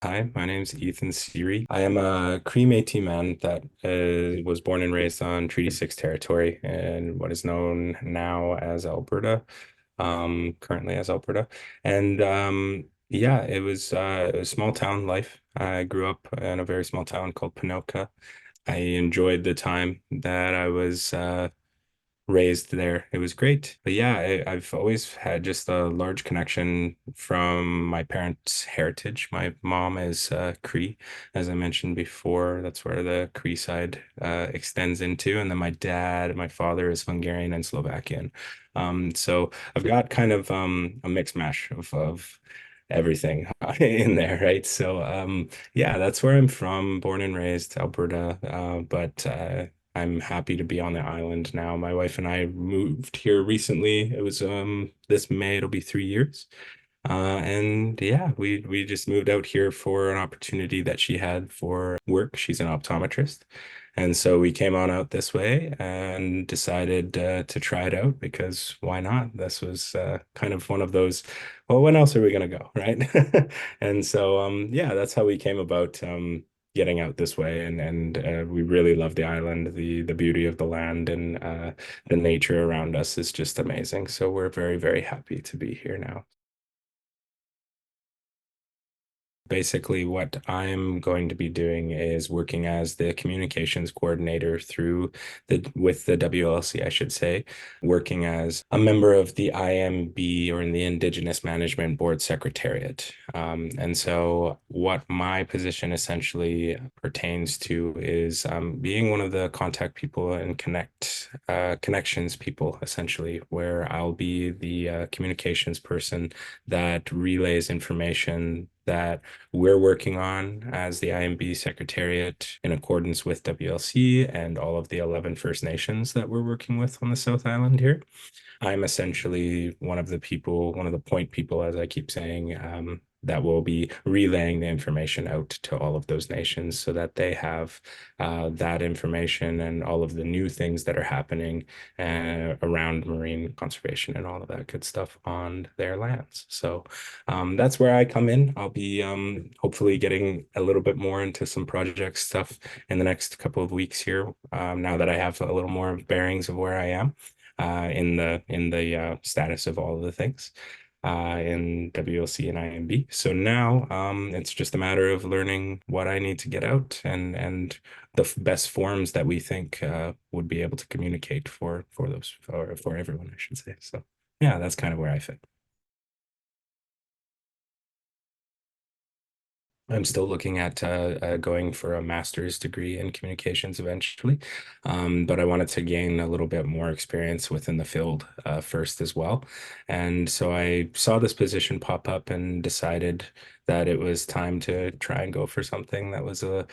Hi, my name's Ethan Cire. I am a Cree Métis man that was born and raised on Treaty 6 territory in what is known now as Alberta, currently as Alberta. And yeah, it was small town life. I grew up in a very small town called Pinoka. I enjoyed the time that I was raised there. It was great. But yeah, I've always had just a large connection from my parents' heritage. My mom is Cree, as I mentioned before. That's where the Cree side extends into. And then my father is Hungarian and Slovakian. So I've got kind of a mixed mash of everything in there, right? So yeah, that's where I'm from, born and raised, Alberta. But I'm happy to be on the island now. My wife and I moved here recently. It was this May, it'll be 3 years. And yeah, we just moved out here for an opportunity that she had for work. She's an optometrist. And so we came on out this way and decided to try it out because why not? This was kind of one of those, well, when else are we gonna go, right? And so yeah, that's how we came about getting out this way and we really love the island, the beauty of the land and the nature around us is just amazing. So we're very, very happy to be here now. Basically, what I'm going to be doing is working as the communications coordinator through the with the WLC, I should say, working as a member of the IMB or in the Indigenous Management Board Secretariat. And so, what my position essentially pertains to is being one of the contact people and connections people, essentially, where I'll be the communications person that relays information that we're working on as the IMB Secretariat in accordance with WLC and all of the 11 First Nations that we're working with on the South Island here. I'm essentially one of the people, one of the point people, as I keep saying, that will be relaying the information out to all of those nations so that they have that information and all of the new things that are happening around marine conservation and all of that good stuff on their lands. So that's where I come in. I'll be hopefully getting a little bit more into some project stuff in the next couple of weeks here, now that I have a little more bearings of where I am in the status of all of the things in WLC and IMB. So now it's just a matter of learning what I need to get out and the best forms that we think would be able to communicate for those for everyone, I should say. So yeah, that's kind of where I fit. I'm still looking at going for a master's degree in communications eventually, but I wanted to gain a little bit more experience within the field first as well. And so I saw this position pop up and decided that it was time to try and go for something that was a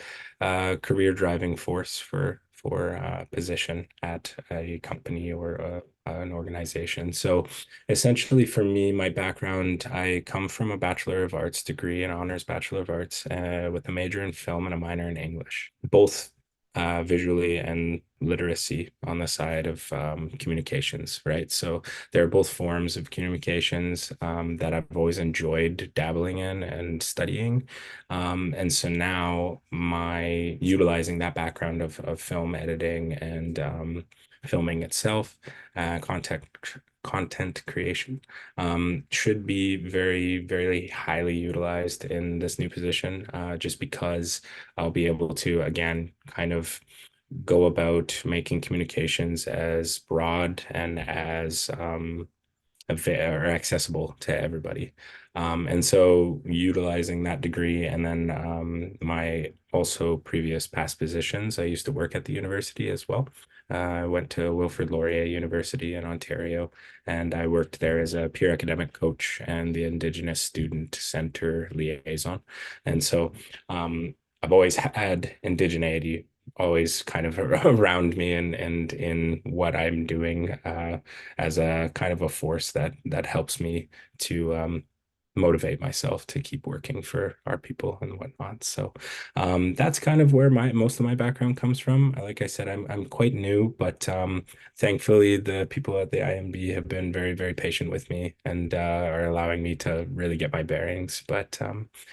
career driving force for a position at a company or an organization. So essentially, for me, my background, I come from a Bachelor of Arts degree, an honors Bachelor of Arts, with a major in film and a minor in English, both visually and literacy on the side of communications, right? So they're both forms of communications that I've always enjoyed dabbling in and studying. And so now my utilizing that background of film editing and filming itself, content creation should be very, very highly utilized in this new position, just because I'll be able to, again, kind of go about making communications as broad and as or accessible to everybody. And so utilizing that degree and then my also previous past positions, I used to work at the university as well. I went to Wilfrid Laurier University in Ontario, and I worked there as a peer academic coach and the Indigenous Student Center liaison. And so I've always had indigeneity always kind of around me and in what I'm doing as a kind of a force that helps me to motivate myself to keep working for our people and whatnot. So that's kind of where my most of my background comes from. Like I said, I'm quite new, but thankfully the people at the IMB have been very, very patient with me and are allowing me to really get my bearings. But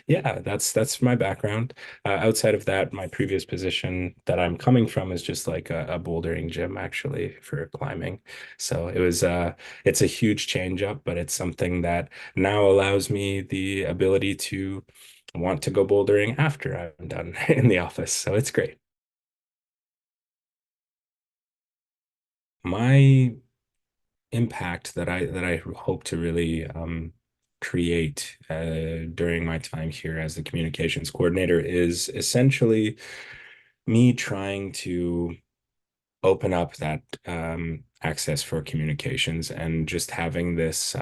yeah, that's my background. Outside of that, my previous position that I'm coming from is just like a bouldering gym actually for climbing. So it's a huge change up, but it's something that now allows me the ability to want to go bouldering after I'm done in the office. So it's great. My impact that I hope to really create during my time here as the communications coordinator is essentially me trying to open up that access for communications and just having this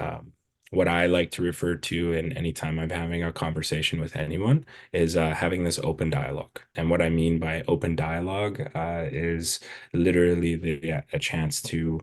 what I like to refer to in any time I'm having a conversation with anyone is having this open dialogue. And what I mean by open dialogue is literally a chance to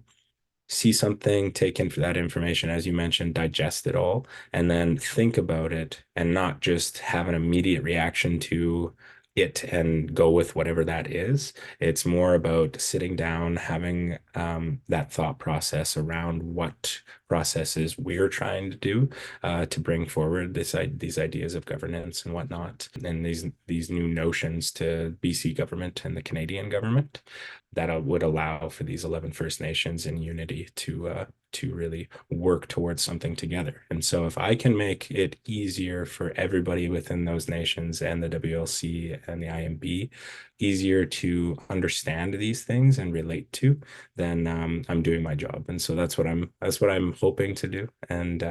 see something, take in that information, as you mentioned, digest it all, and then think about it and not just have an immediate reaction to it and go with whatever that is. It's more about sitting down, having that thought process around what processes we're trying to do to bring forward these ideas of governance and whatnot, and these new notions to BC government and the Canadian government that would allow for these 11 First Nations in unity to really work towards something together. And so if I can make it easier for everybody within those nations and the WLC and the IMB easier to understand these things and relate to, then I'm doing my job. And so that's what I'm hoping to do. And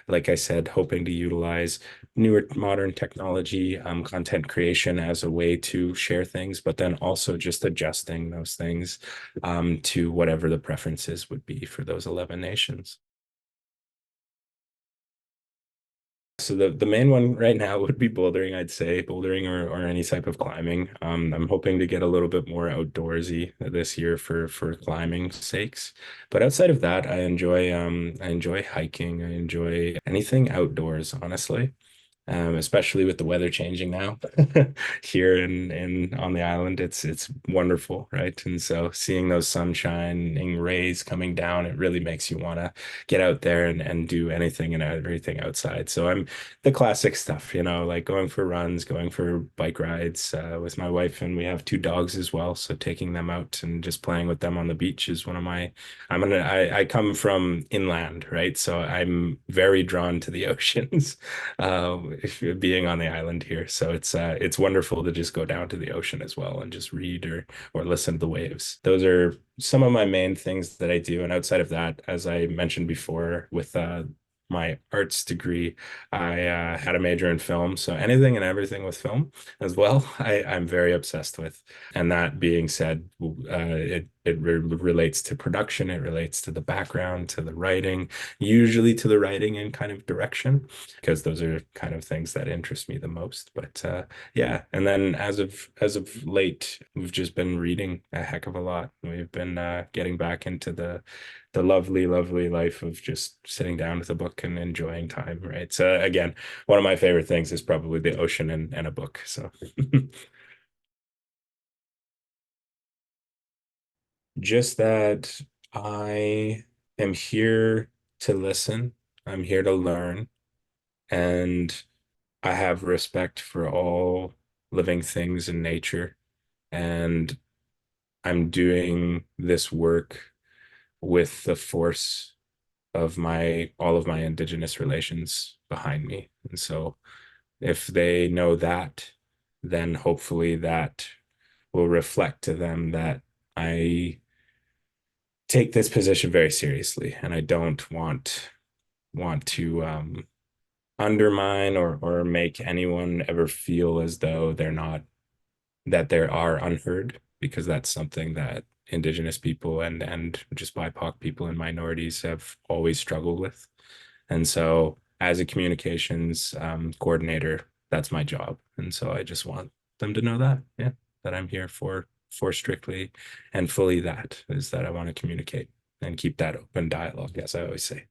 like I said, hoping to utilize newer modern technology, content creation as a way to share things, but then also just adjusting those things to whatever the preferences would be for those 11 nations. So the main one right now would be bouldering, I'd say, bouldering or any type of climbing. I'm hoping to get a little bit more outdoorsy this year for climbing sakes. But outside of that, I enjoy hiking. I enjoy anything outdoors, honestly, especially with the weather changing now here in on the island. It's wonderful, right? And so seeing those sunshining rays coming down, it really makes you want to get out there and do anything and everything outside. So I'm the classic stuff, like going for runs, going for bike rides with my wife, and we have two dogs as well. So taking them out and just playing with them on the beach is one of my. I come from inland, right? So I'm very drawn to the oceans. If you're being on the island here. So it's wonderful to just go down to the ocean as well and just read or listen to the waves. Those are some of my main things that I do. And outside of that, as I mentioned before, with my arts degree, I had a major in film. So anything and everything with film as well, I'm very obsessed with. And that being said, it relates to production, it relates to the background, to the writing, usually to the writing and kind of direction because those are kind of things that interest me the most. But yeah, and then as of late, we've just been reading a heck of a lot. We've been getting back into the lovely, lovely life of just sitting down with a book and enjoying time, right? So again, one of my favorite things is probably the ocean and a book. So just that I am here to listen. I'm here to learn. And I have respect for all living things in nature, and I'm doing this work with the force of my all of my indigenous relations behind me. And so if they know that, then hopefully that will reflect to them that I take this position very seriously and I don't want to undermine or make anyone ever feel as though that they are unheard because that's something that Indigenous people and just BIPOC people and minorities have always struggled with. And so, as a communications coordinator, that's my job. And so, I just want them to know that, yeah, that I'm here for strictly and fully that is that I want to communicate and keep that open dialogue, as I always say.